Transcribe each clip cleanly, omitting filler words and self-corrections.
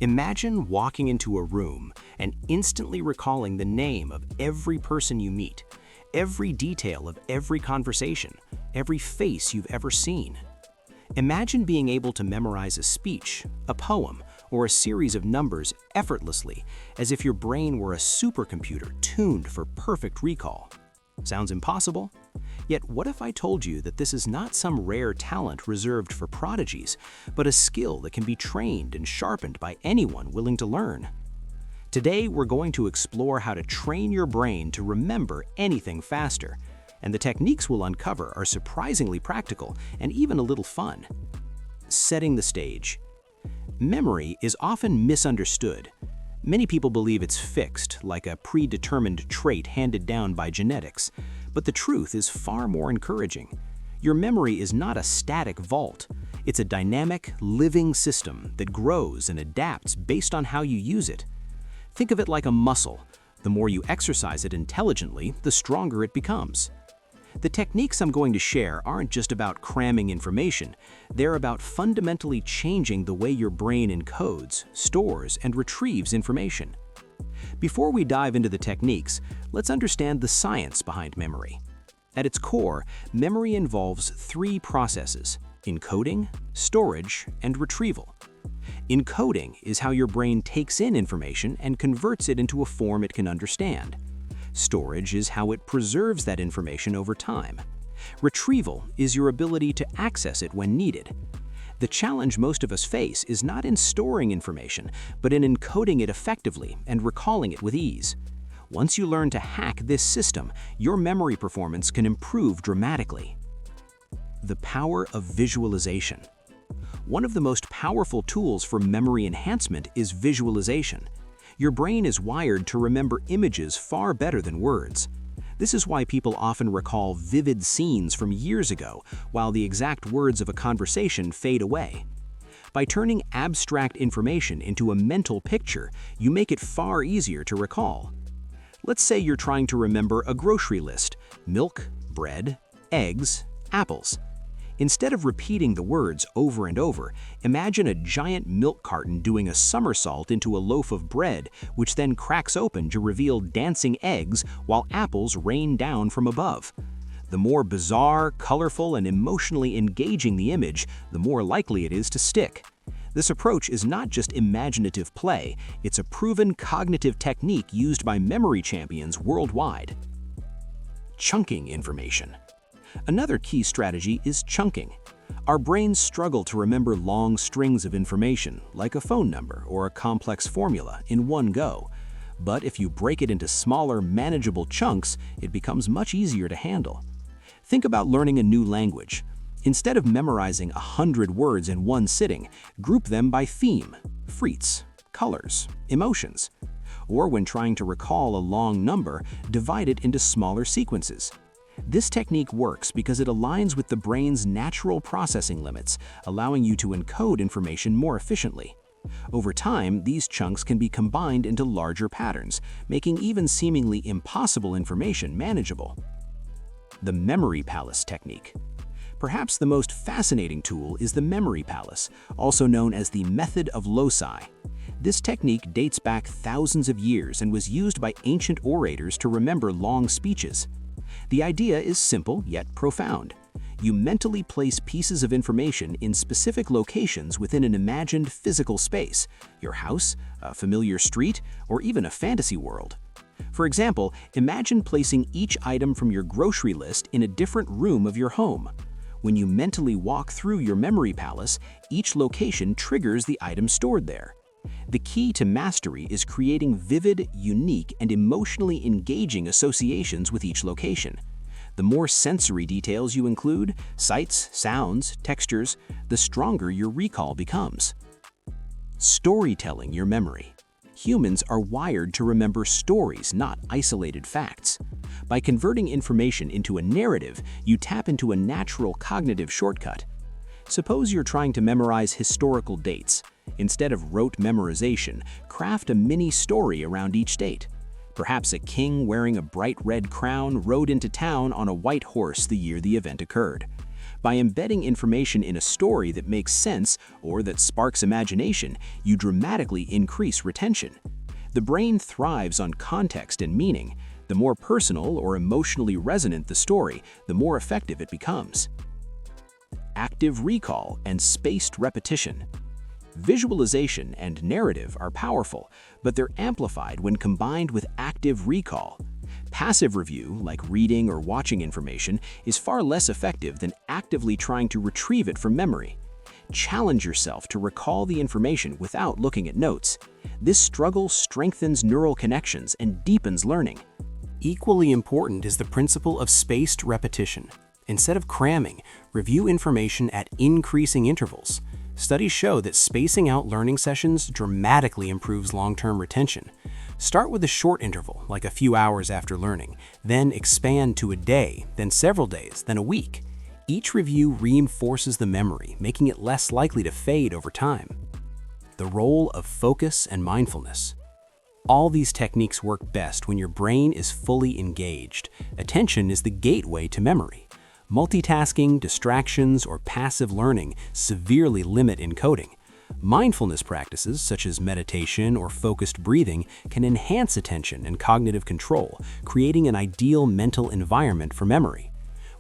Imagine walking into a room and instantly recalling the name of every person you meet, every detail of every conversation, every face you've ever seen. Imagine being able to memorize a speech, a poem, or a series of numbers effortlessly, as if your brain were a supercomputer tuned for perfect recall. Sounds impossible? Yet what if I told you that this is not some rare talent reserved for prodigies, but a skill that can be trained and sharpened by anyone willing to learn? Today, we're going to explore how to train your brain to remember anything faster, and the techniques we'll uncover are surprisingly practical and even a little fun. Setting the stage. Memory is often misunderstood. Many people believe it's fixed, like a predetermined trait handed down by genetics. But the truth is far more encouraging. Your memory is not a static vault. It's a dynamic, living system that grows and adapts based on how you use it. Think of it like a muscle. The more you exercise it intelligently, the stronger it becomes. The techniques I'm going to share aren't just about cramming information. They're about fundamentally changing the way your brain encodes, stores, and retrieves information. Before we dive into the techniques, let's understand the science behind memory. At its core, memory involves three processes: encoding, storage, and retrieval. Encoding is how your brain takes in information and converts it into a form it can understand. Storage is how it preserves that information over time. Retrieval is your ability to access it when needed. The challenge most of us face is not in storing information, but in encoding it effectively and recalling it with ease. Once you learn to hack this system, your memory performance can improve dramatically. The power of visualization. One of the most powerful tools for memory enhancement is visualization. Your brain is wired to remember images far better than words. This is why people often recall vivid scenes from years ago, while the exact words of a conversation fade away. By turning abstract information into a mental picture, you make it far easier to recall. Let's say you're trying to remember a grocery list: milk, bread, eggs, apples. Instead of repeating the words over and over, imagine a giant milk carton doing a somersault into a loaf of bread, which then cracks open to reveal dancing eggs while apples rain down from above. The more bizarre, colorful, and emotionally engaging the image, the more likely it is to stick. This approach is not just imaginative play, it's a proven cognitive technique used by memory champions worldwide. Chunking information. Another key strategy is chunking. Our brains struggle to remember long strings of information, like a phone number or a complex formula, in one go. But if you break it into smaller, manageable chunks, it becomes much easier to handle. Think about learning a new language. Instead of memorizing 100 words in one sitting, group them by theme, phrases, colors, emotions. Or when trying to recall a long number, divide it into smaller sequences. This technique works because it aligns with the brain's natural processing limits, allowing you to encode information more efficiently. Over time, these chunks can be combined into larger patterns, making even seemingly impossible information manageable. The Memory Palace technique. Perhaps the most fascinating tool is the Memory Palace, also known as the method of loci. This technique dates back thousands of years and was used by ancient orators to remember long speeches. The idea is simple yet profound. You mentally place pieces of information in specific locations within an imagined physical space: your house, a familiar street, or even a fantasy world. For example, imagine placing each item from your grocery list in a different room of your home. When you mentally walk through your memory palace, each location triggers the item stored there. The key to mastery is creating vivid, unique, and emotionally engaging associations with each location. The more sensory details you include, sights, sounds, textures, the stronger your recall becomes. Storytelling your memory. Humans are wired to remember stories, not isolated facts. By converting information into a narrative, you tap into a natural cognitive shortcut. Suppose you're trying to memorize historical dates. Instead of rote memorization, craft a mini story around each date. Perhaps a king wearing a bright red crown rode into town on a white horse the year the event occurred. By embedding information in a story that makes sense or that sparks imagination, you dramatically increase retention. The brain thrives on context and meaning. The more personal or emotionally resonant the story, the more effective it becomes. Active recall and spaced repetition. Visualization and narrative are powerful, but they're amplified when combined with active recall. Passive review, like reading or watching information, is far less effective than actively trying to retrieve it from memory. Challenge yourself to recall the information without looking at notes. This struggle strengthens neural connections and deepens learning. Equally important is the principle of spaced repetition. Instead of cramming, review information at increasing intervals. Studies show that spacing out learning sessions dramatically improves long-term retention. Start with a short interval, like a few hours after learning, then expand to a day, then several days, then a week. Each review reinforces the memory, making it less likely to fade over time. The role of focus and mindfulness. All these techniques work best when your brain is fully engaged. Attention is the gateway to memory. Multitasking, distractions, or passive learning severely limit encoding. Mindfulness practices, such as meditation or focused breathing, can enhance attention and cognitive control, creating an ideal mental environment for memory.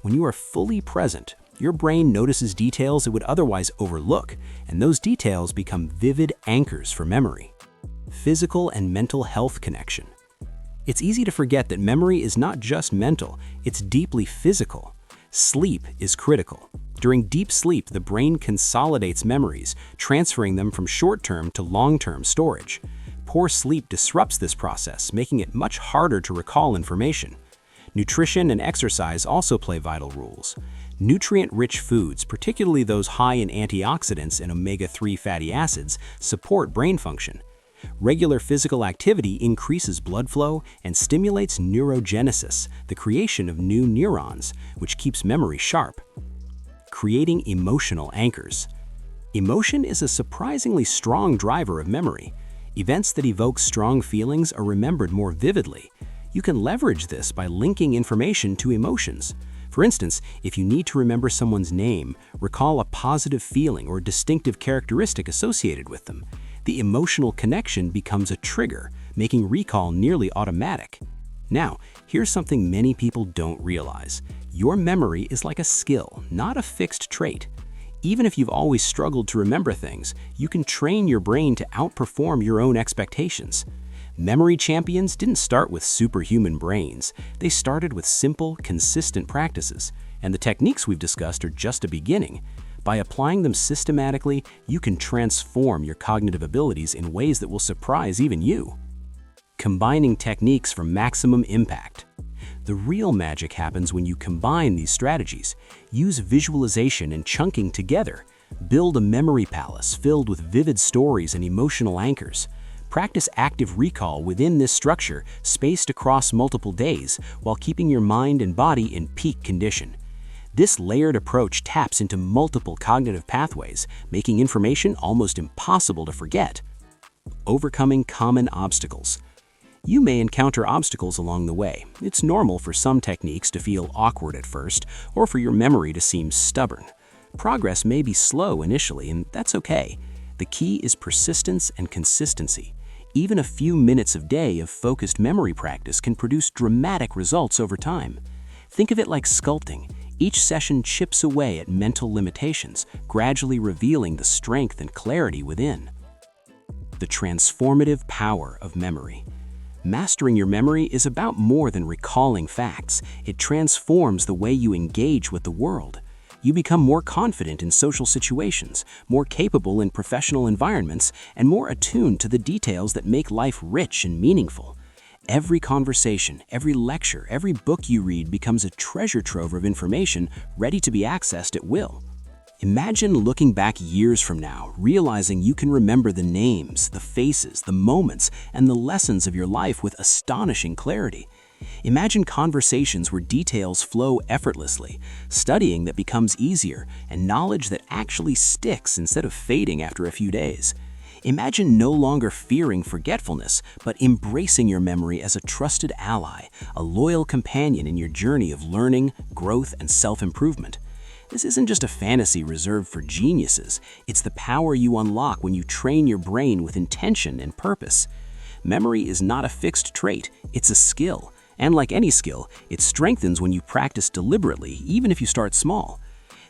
When you are fully present, your brain notices details it would otherwise overlook, and those details become vivid anchors for memory. Physical and mental health connection. It's easy to forget that memory is not just mental, it's deeply physical. Sleep is critical. During deep sleep, the brain consolidates memories, transferring them from short-term to long-term storage. Poor sleep disrupts this process, making it much harder to recall information. Nutrition and exercise also play vital roles. Nutrient-rich foods, particularly those high in antioxidants and omega-3 fatty acids, support brain function. Regular physical activity increases blood flow and stimulates neurogenesis, the creation of new neurons, which keeps memory sharp. Creating emotional anchors. Emotion is a surprisingly strong driver of memory. Events that evoke strong feelings are remembered more vividly. You can leverage this by linking information to emotions. For instance, if you need to remember someone's name, recall a positive feeling or distinctive characteristic associated with them. The emotional connection becomes a trigger, making recall nearly automatic. Now, here's something many people don't realize. Your memory is like a skill, not a fixed trait. Even if you've always struggled to remember things, you can train your brain to outperform your own expectations. Memory champions didn't start with superhuman brains. They started with simple, consistent practices, and the techniques we've discussed are just a beginning. By applying them systematically, you can transform your cognitive abilities in ways that will surprise even you. Combining techniques for maximum impact. The real magic happens when you combine these strategies. Use visualization and chunking together. Build a memory palace filled with vivid stories and emotional anchors. Practice active recall within this structure, spaced across multiple days, while keeping your mind and body in peak condition. This layered approach taps into multiple cognitive pathways, making information almost impossible to forget. Overcoming common obstacles. You may encounter obstacles along the way. It's normal for some techniques to feel awkward at first, or for your memory to seem stubborn. Progress may be slow initially, and that's okay. The key is persistence and consistency. Even a few minutes a day of focused memory practice can produce dramatic results over time. Think of it like sculpting. Each session chips away at mental limitations, gradually revealing the strength and clarity within. The transformative power of memory. Mastering your memory is about more than recalling facts. It transforms the way you engage with the world. You become more confident in social situations, more capable in professional environments, and more attuned to the details that make life rich and meaningful. Every conversation, every lecture, every book you read becomes a treasure trove of information ready to be accessed at will. Imagine looking back years from now, realizing you can remember the names, the faces, the moments, and the lessons of your life with astonishing clarity. Imagine conversations where details flow effortlessly, studying that becomes easier, and knowledge that actually sticks instead of fading after a few days. Imagine no longer fearing forgetfulness, but embracing your memory as a trusted ally, a loyal companion in your journey of learning, growth, and self-improvement. This isn't just a fantasy reserved for geniuses. It's the power you unlock when you train your brain with intention and purpose. Memory is not a fixed trait, it's a skill. And like any skill, it strengthens when you practice deliberately, even if you start small.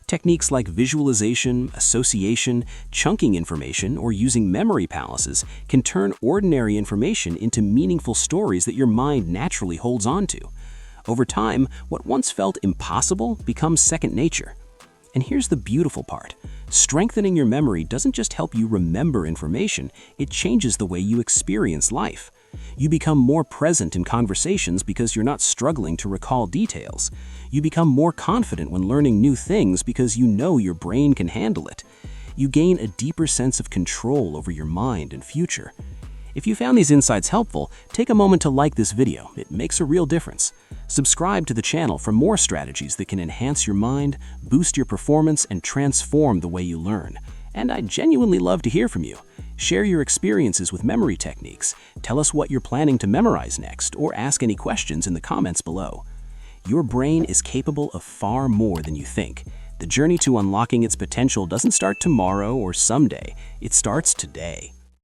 Techniques like visualization, association, chunking information, or using memory palaces can turn ordinary information into meaningful stories that your mind naturally holds on to. Over time, what once felt impossible becomes second nature. And here's the beautiful part. Strengthening your memory doesn't just help you remember information, it changes the way you experience life. You become more present in conversations because you're not struggling to recall details. You become more confident when learning new things because you know your brain can handle it. You gain a deeper sense of control over your mind and future. If you found these insights helpful, take a moment to like this video. It makes a real difference. Subscribe to the channel for more strategies that can enhance your mind, boost your performance, and transform the way you learn. And I'd genuinely love to hear from you. Share your experiences with memory techniques, tell us what you're planning to memorize next, or ask any questions in the comments below. Your brain is capable of far more than you think. The journey to unlocking its potential doesn't start tomorrow or someday, it starts today.